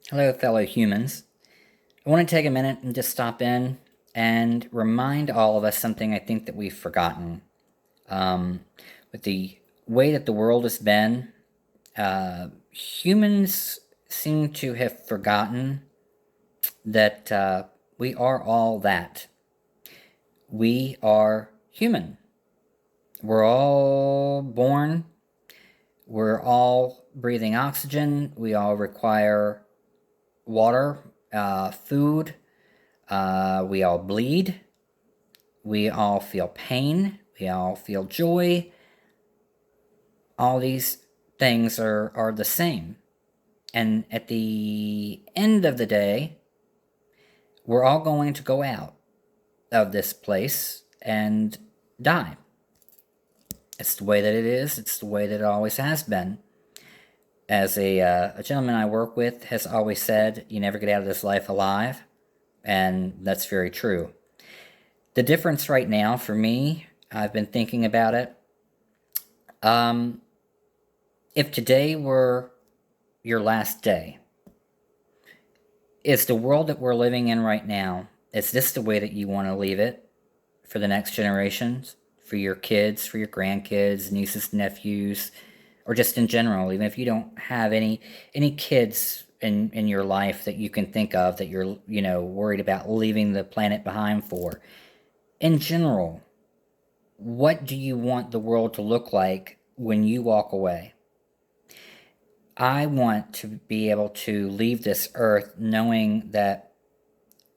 Hello, fellow humans. I want to take a minute and just stop in and remind all of us something I think that we've forgotten. Um, with the way that the world has been, humans seem to have forgotten that we are all that. We are human. We're all born. We're all breathing oxygen. We all require water, food. We all bleed. We all feel pain. We all feel joy. All these things are the same. And at the end of the day, we're all going to go out of this place and die. It's the way that it is. It's the way that it always has been. As a gentleman I work with has always said, you never get out of this life alive. And that's very true. The difference right now for me, I've been thinking about it. Um, if today were your last day, is the world that we're living in right now, is this the way that you want to leave it for the next generations, for your kids, for your grandkids, nieces, nephews, or just in general, even if you don't have any kids in your life that you can think of that you're, worried about leaving the planet behind for. In general, what do you want the world to look like when you walk away? I want to be able to leave this earth knowing that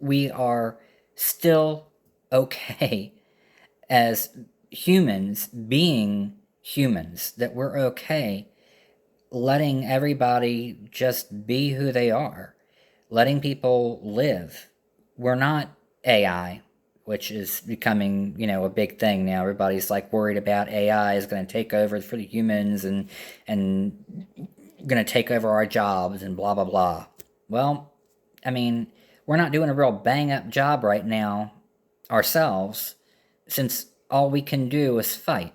we are still okay as humans, being humans, that we're okay letting everybody just be who they are, letting people live. We're not AI, which is becoming, a big thing now. Everybody's like worried about AI is going to take over for the humans and going to take over our jobs and blah blah blah. Well, I mean, we're not doing a real bang up job right now ourselves since all we can do is fight.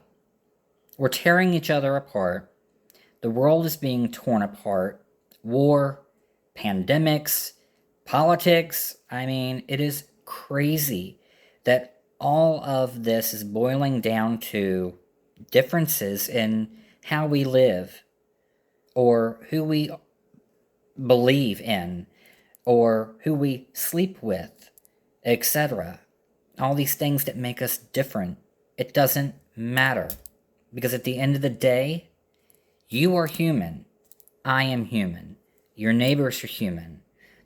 We're tearing each other apart. The world is being torn apart. War, pandemics, politics. I mean, it is crazy that all of this is boiling down to differences in how we live or who we believe in or who we sleep with, etc. All these things that make us different. It doesn't matter because at the end of the day, you are human. I am human. Your neighbors are human.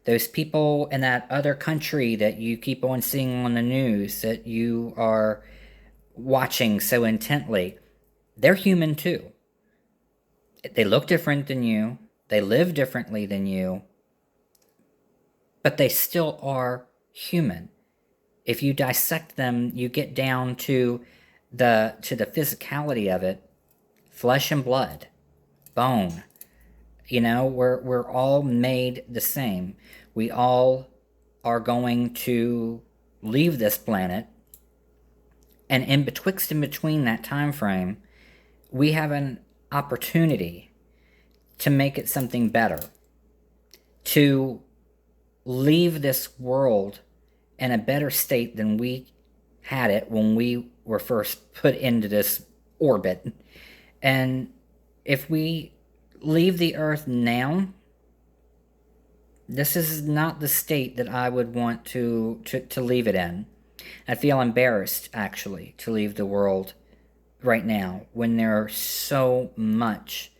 Those people in that other country that you keep on seeing on the news that you are watching so intently, they're human too. They look different than you, they live differently than you, but they still are human. If you dissect them, you get down to the physicality of it, flesh and blood, bone. We're all made the same. We all are going to leave this planet, and in between that time frame, we have an opportunity to make it something better, to leave this world in a better state than we had it when we were first put into this orbit. And if we leave the earth now, this is not the state that I would want to leave it in. I feel embarrassed, actually, to leave the world right now when there's so much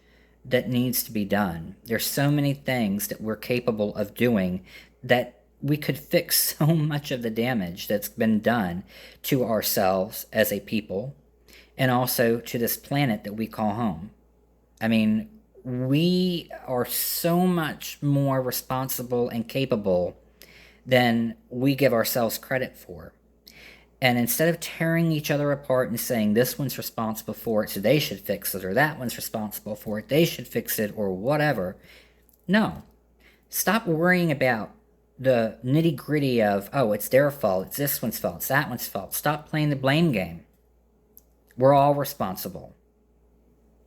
that needs to be done. There's so many things that we're capable of doing that we could fix so much of the damage that's been done to ourselves as a people and also to this planet that we call home. I mean, we are so much more responsible and capable than we give ourselves credit for. And instead of tearing each other apart and saying this one's responsible for it, so they should fix it, or that one's responsible for it, they should fix it, or whatever, no. Stop worrying about the nitty gritty of, oh, it's their fault, it's this one's fault, it's that one's fault. Stop playing the blame game. We're all responsible.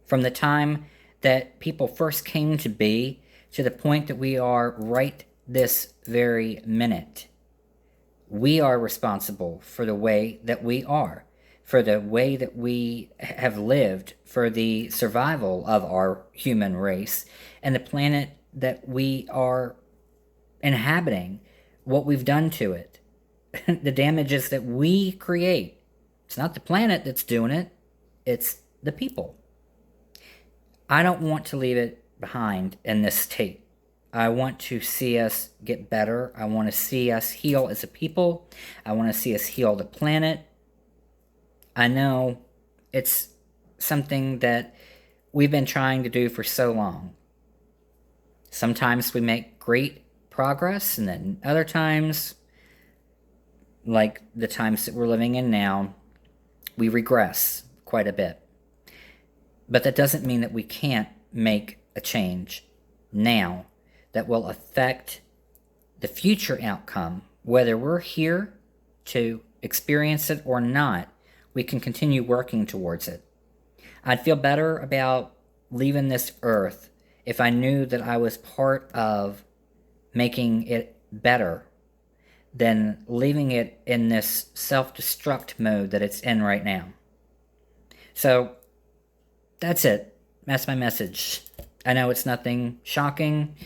From the time that people first came to be to the point that we are right this very minute. We are responsible for the way that we are, for the way that we have lived, for the survival of our human race, and the planet that we are inhabiting, what we've done to it, the damages that we create. It's not the planet that's doing it, it's the people. I don't want to leave it behind in this state. I want to see us get better. I want to see us heal as a people. I want to see us heal the planet. I know it's something that we've been trying to do for so long. Sometimes we make great progress, and then other times, like the times that we're living in now, we regress quite a bit. But that doesn't mean that we can't make a change now that will affect the future outcome. Whether we're here to experience it or not, we can continue working towards it. I'd feel better about leaving this earth if I knew that I was part of making it better than leaving it in this self-destruct mode that it's in right now. So that's it. That's my message. I know it's nothing shocking,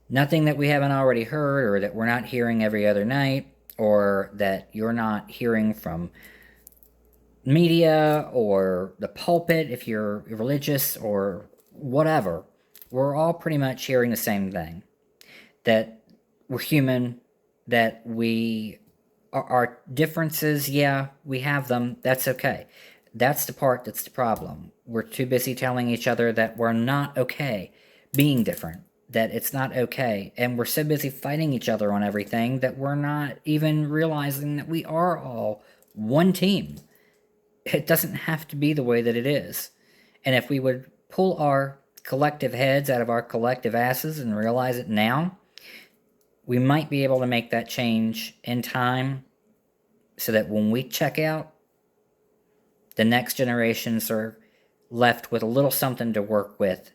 nothing that we haven't already heard or that we're not hearing every other night, or that you're not hearing from media or the pulpit if you're religious or whatever. We're all pretty much hearing the same thing. That we're human, that our differences, yeah, we have them. That's okay. That's the part that's the problem. We're too busy telling each other that we're not okay being different, that it's not okay. And we're so busy fighting each other on everything that we're not even realizing that we are all one team. It doesn't have to be the way that it is. And if we would pull our collective heads out of our collective asses and realize it now, we might be able to make that change in time so that when we check out, the next generations are left with a little something to work with,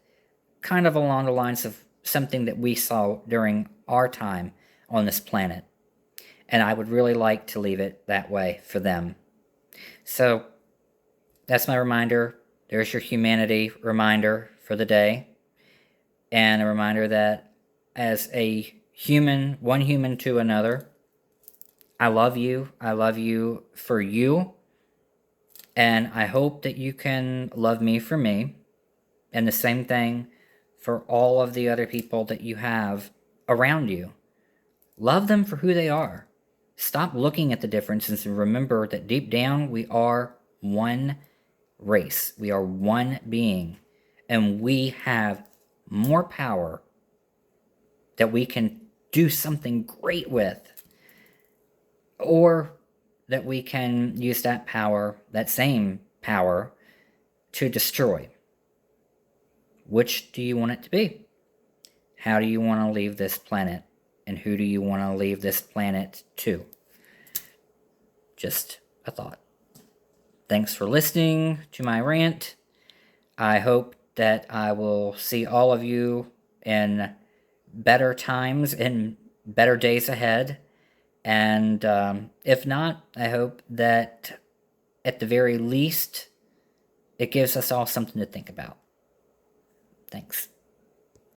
kind of along the lines of something that we saw during our time on this planet. And I would really like to leave it that way for them. So that's my reminder. There's your humanity reminder for the day. And a reminder that as a human, one human to another, I love you. I love you for you. And I hope that you can love me for me. And the same thing for all of the other people that you have around you. Love them for who they are. Stop looking at the differences and remember that deep down we are one race. We are one being. And we have more power that we can do something great with. Or that we can use that power, that same power, to destroy. Which do you want it to be? How do you want to leave this planet? And who do you want to leave this planet to? Just a thought. Thanks for listening to my rant. I hope that I will see all of you in better times, in better days ahead. And if not, I hope that at the very least, it gives us all something to think about. Thanks.